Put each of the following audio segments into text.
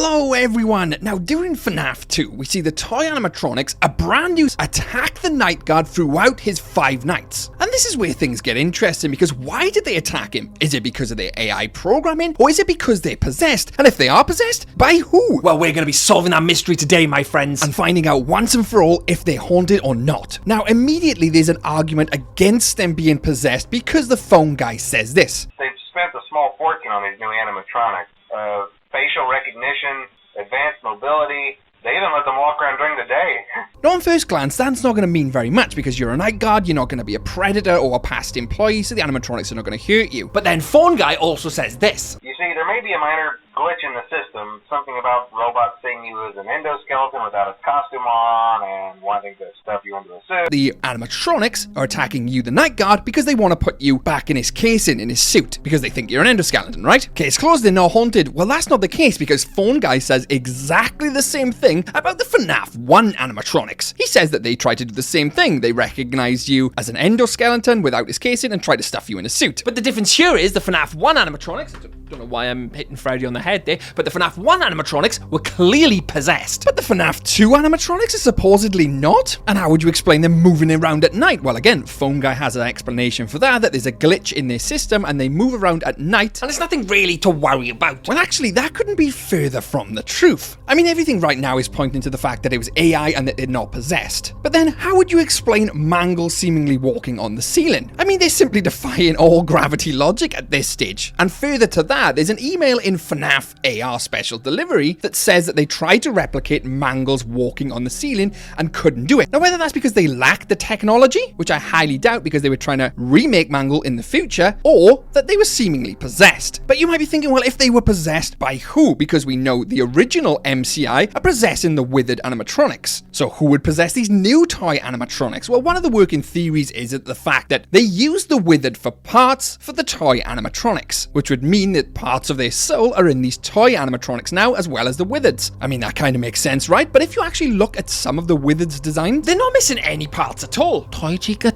Hello everyone! Now during FNAF 2, we see the toy animatronics, a brand new, attack the night guard throughout his 5 nights. And this is where things get interesting, because why did they attack him? Is it because of their AI programming, or is it because they're possessed? And if they are possessed, by who? Well, we're going to be solving that mystery today, my friends. And finding out once and for all if they're haunted or not. Now immediately there's an argument against them being possessed because the phone guy says this. They've spent a small fortune on these new animatronics. Facial recognition, advanced mobility. They even let them walk around during the day. Now on first glance, that's not going to mean very much because you're a night guard, you're not going to be a predator or a past employee, so the animatronics are not going to hurt you. But then Phone Guy also says this. You see, there may be a minor glitch in the system, something about robots seeing you as an endoskeleton without a costume on and wanting to stuff you into a suit. The animatronics are attacking you, the night guard, because they want to put you back in his casing, in his suit, because they think you're an endoskeleton, right? Case closed, they're not haunted. Well, that's not the case because Phone Guy says exactly the same thing about the FNAF1 animatronics. He says that they try to do the same thing. They recognize you as an endoskeleton without his casing and try to stuff you in a suit. But the difference here is the FNAF1 animatronics, I don't know why I'm hitting Freddy on the head there, but the FNAF1 animatronics were clearly possessed. But the FNAF2 animatronics are supposedly not? And how would you explain them moving around at night? Well, again, Phone Guy has an explanation for that there's a glitch in their system and they move around at night. And there's nothing really to worry about. Well, actually, that couldn't be further from the truth. I mean, everything right now is pointing to the fact that it was AI and that they're not possessed. But then, how would you explain Mangle seemingly walking on the ceiling? I mean, they're simply defying all gravity logic at this stage. And further to that, there's an email in FNAF AR Special Delivery that says that they tried to replicate Mangle's walking on the ceiling and couldn't do it. Now, whether that's because they lacked the technology, which I highly doubt because they were trying to remake Mangle in the future, or that they were seemingly possessed. But you might be thinking, well, if they were possessed by who? Because we know the original MCI are possessing the withered animatronics. So who would possess these new toy animatronics? Well, one of the working theories is that the fact that they use the withered for parts for the toy animatronics, which would mean that parts of their soul are in these toy animatronics now as well as the withereds. I mean, that kind of makes sense, right? But if you actually look at some of the withereds' designs, they're not missing any parts at all. Toy Chica,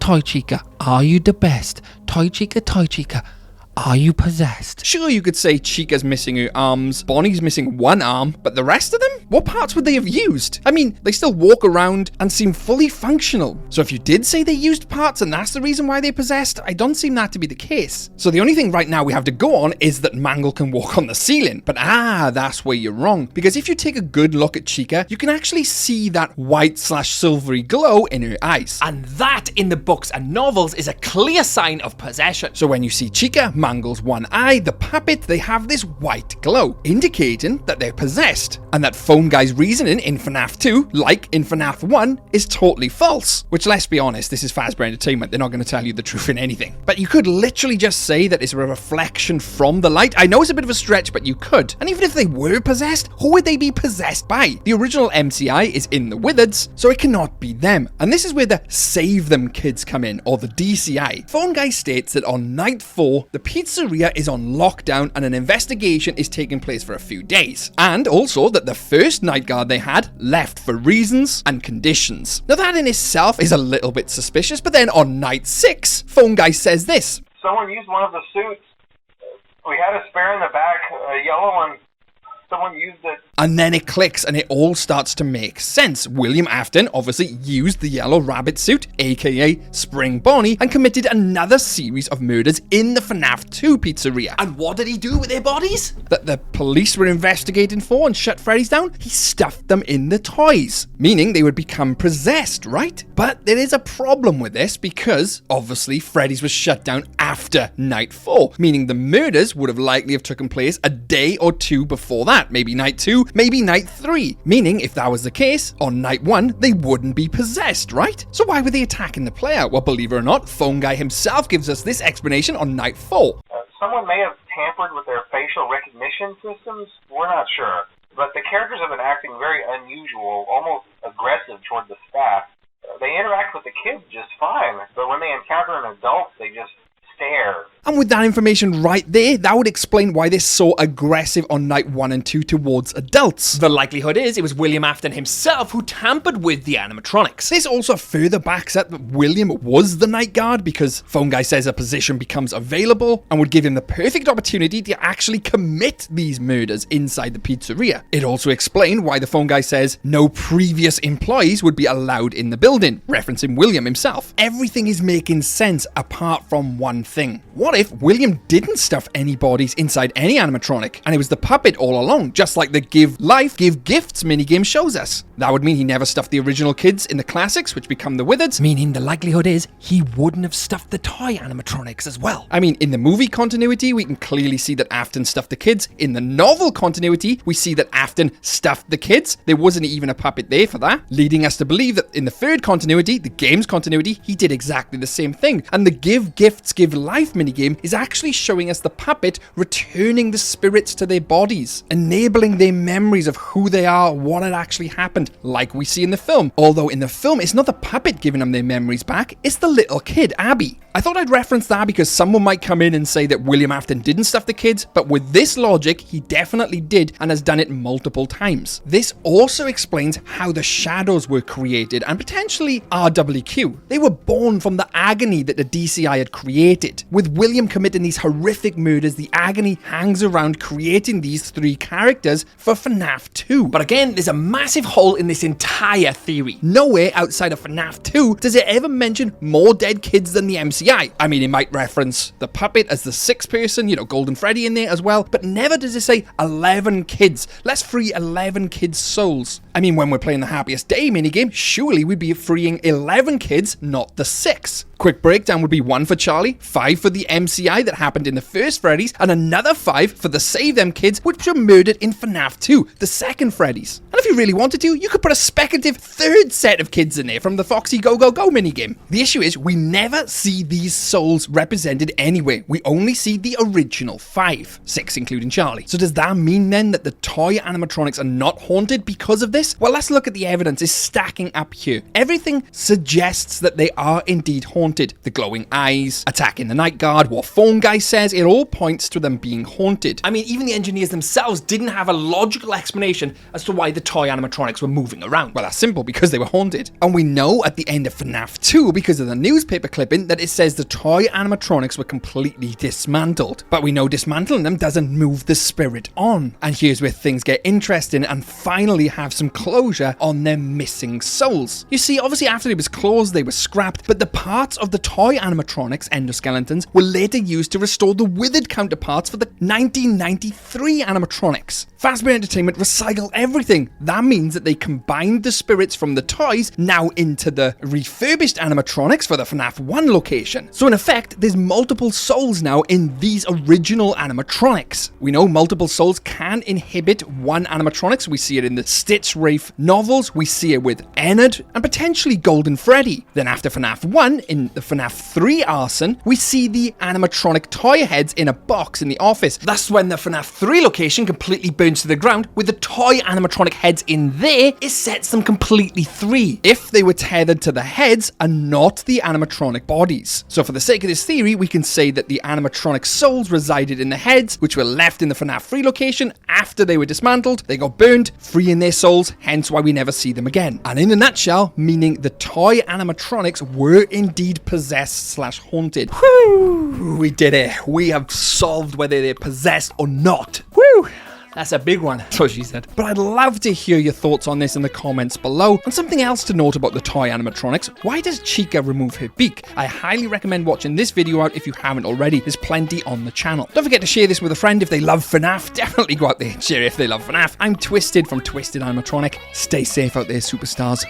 are you the best? Toy Chica, are you possessed? Sure, you could say Chica's missing her arms, Bonnie's missing one arm, but the rest of them? What parts would they have used? I mean, they still walk around and seem fully functional. So if you did say they used parts and that's the reason why they're possessed, I don't seem that to be the case. So the only thing right now we have to go on is that Mangle can walk on the ceiling. But that's where you're wrong. Because if you take a good look at Chica, you can actually see that white/silvery glow in her eyes. And that, in the books and novels, is a clear sign of possession. So when you see Chica, Mangle's one eye, the puppet, they have this white glow, indicating that they're possessed. And that Phone Guy's reasoning in FNAF 2, like in FNAF 1, is totally false. Which, let's be honest, this is Fazbear Entertainment, they're not going to tell you the truth in anything. But you could literally just say that it's a reflection from the light. I know it's a bit of a stretch, but you could. And even if they were possessed, who would they be possessed by? The original MCI is in the withereds, so it cannot be them. And this is where the Save Them kids come in, or the DCI. Phone Guy states that on night 4, the pizzeria is on lockdown and an investigation is taking place for a few days. And also that the first night guard they had left for reasons and conditions. Now that in itself is a little bit suspicious, but then on night 6, Phone Guy says this. Someone used one of the suits. We had a spare in the back, a yellow one. Someone used it. And then it clicks and it all starts to make sense. William Afton obviously used the yellow rabbit suit, aka Spring Bonnie, and committed another series of murders in the FNAF 2 pizzeria. And what did he do with their bodies? That the police were investigating for and shut Freddy's down? He stuffed them in the toys, meaning they would become possessed, right? But there is a problem with this because obviously Freddy's was shut down after night 4, meaning the murders would have likely have taken place a day or two before that. Maybe night 2, maybe night 3. Meaning, if that was the case, on night 1, they wouldn't be possessed, right? So why were they attacking the player? Well, believe it or not, Phone Guy himself gives us this explanation on night 4. Someone may have tampered with their facial recognition systems. We're not sure. But the characters have been acting very unusual, almost aggressive toward the staff. They interact with the kids just fine, but when they encounter an adult, they just stare And with that information right there, that would explain why they're so aggressive on night 1 and 2 towards adults. The likelihood is it was William Afton himself who tampered with the animatronics. This also further backs up that William was the night guard, because Phone Guy says a position becomes available and would give him the perfect opportunity to actually commit these murders inside the pizzeria. It also explained why the Phone Guy says no previous employees would be allowed in the building, referencing William himself. Everything is making sense apart from one thing. What if William didn't stuff any bodies inside any animatronic and it was the puppet all along, just like the Give Life, Give Gifts minigame shows us? That would mean he never stuffed the original kids in the classics, which become the Withereds, Meaning the likelihood is he wouldn't have stuffed the toy animatronics as well. I mean, in the movie continuity, we can clearly see that Afton stuffed the kids. In the novel continuity, we see that Afton stuffed the kids. There wasn't even a puppet there for that, leading us to believe that in the third continuity, the game's continuity, he did exactly the same thing. And the Give Gifts, Give Life minigame is actually showing us the puppet returning the spirits to their bodies, enabling their memories of who they are, what had actually happened, like we see in the film. Although in the film, it's not the puppet giving them their memories back, it's the little kid, Abby. I thought I'd reference that because someone might come in and say that William Afton didn't stuff the kids, but with this logic, he definitely did and has done it multiple times. This also explains how the shadows were created and potentially RWQ. They were born from the agony that the DCI had created. With William committing these horrific murders, the agony hangs around creating these 3 characters for FNAF 2. But again, there's a massive hole in this entire theory. Nowhere outside of FNAF 2 does it ever mention more dead kids than the MCI. I mean, it might reference the puppet as the 6th person, Golden Freddy in there as well, but never does it say 11 kids. Let's free 11 kids' souls. I mean, when we're playing the Happiest Day minigame, surely we'd be freeing 11 kids, not the 6. Quick breakdown would be 1 for Charlie, 5 for the MCI that happened in the first Freddys, and another 5 for the Save Them kids, which were murdered in FNAF 2, the second Freddys. And if you really wanted to, you could put a speculative 3rd set of kids in there from the Foxy Go Go Go minigame. The issue is, we never see these souls represented anywhere. We only see the original 5, 6 including Charlie. So does that mean then that the toy animatronics are not haunted because of this? Well, let's look at the evidence is stacking up here. Everything suggests that they are indeed haunted. The glowing eyes, attacking the night guard, what Phone Guy says, it all points to them being haunted. I mean, even the engineers themselves didn't have a logical explanation as to why the toy animatronics were moving around. Well, that's simple, because they were haunted. And we know at the end of FNAF 2, because of the newspaper clipping, that it says the toy animatronics were completely dismantled. But we know dismantling them doesn't move the spirit on. And here's where things get interesting and finally have some closure on their missing souls. You see, obviously after it was closed, they were scrapped, but the parts of the toy animatronics, endoskeletons, were later used to restore the withered counterparts for the 1993 animatronics. Fazbear Entertainment recycled everything. That means that they combined the spirits from the toys now into the refurbished animatronics for the FNAF 1 location. So in effect, there's multiple souls now in these original animatronics. We know multiple souls can inhibit one animatronics. We see it in the Stitch Wraith novels, we see it with Ennard, and potentially Golden Freddy. Then after FNAF 1, in the FNAF 3 arson, we see the animatronic toy heads in a box in the office. That's when the FNAF 3 location completely burns to the ground. With the toy animatronic heads in there, it sets them completely free, if they were tethered to the heads and not the animatronic bodies. So for the sake of this theory, we can say that the animatronic souls resided in the heads, which were left in the FNAF 3 location after they were dismantled. They got burned, freeing their souls, hence why we never see them again. And in a nutshell, meaning the toy animatronics were indeed possessed / haunted. Whew, we did it. We have solved whether they're possessed or not. Whew. That's a big one. That's what she said. But I'd love to hear your thoughts on this in the comments below. And something else to note about the toy animatronics, why does Chica remove her beak? I highly recommend watching this video out if you haven't already. There's plenty on the channel. Don't forget to share this with a friend if they love FNAF. Definitely go out there and share if they love FNAF. I'm Twisted from Twisted Animatronic. Stay safe out there, superstars.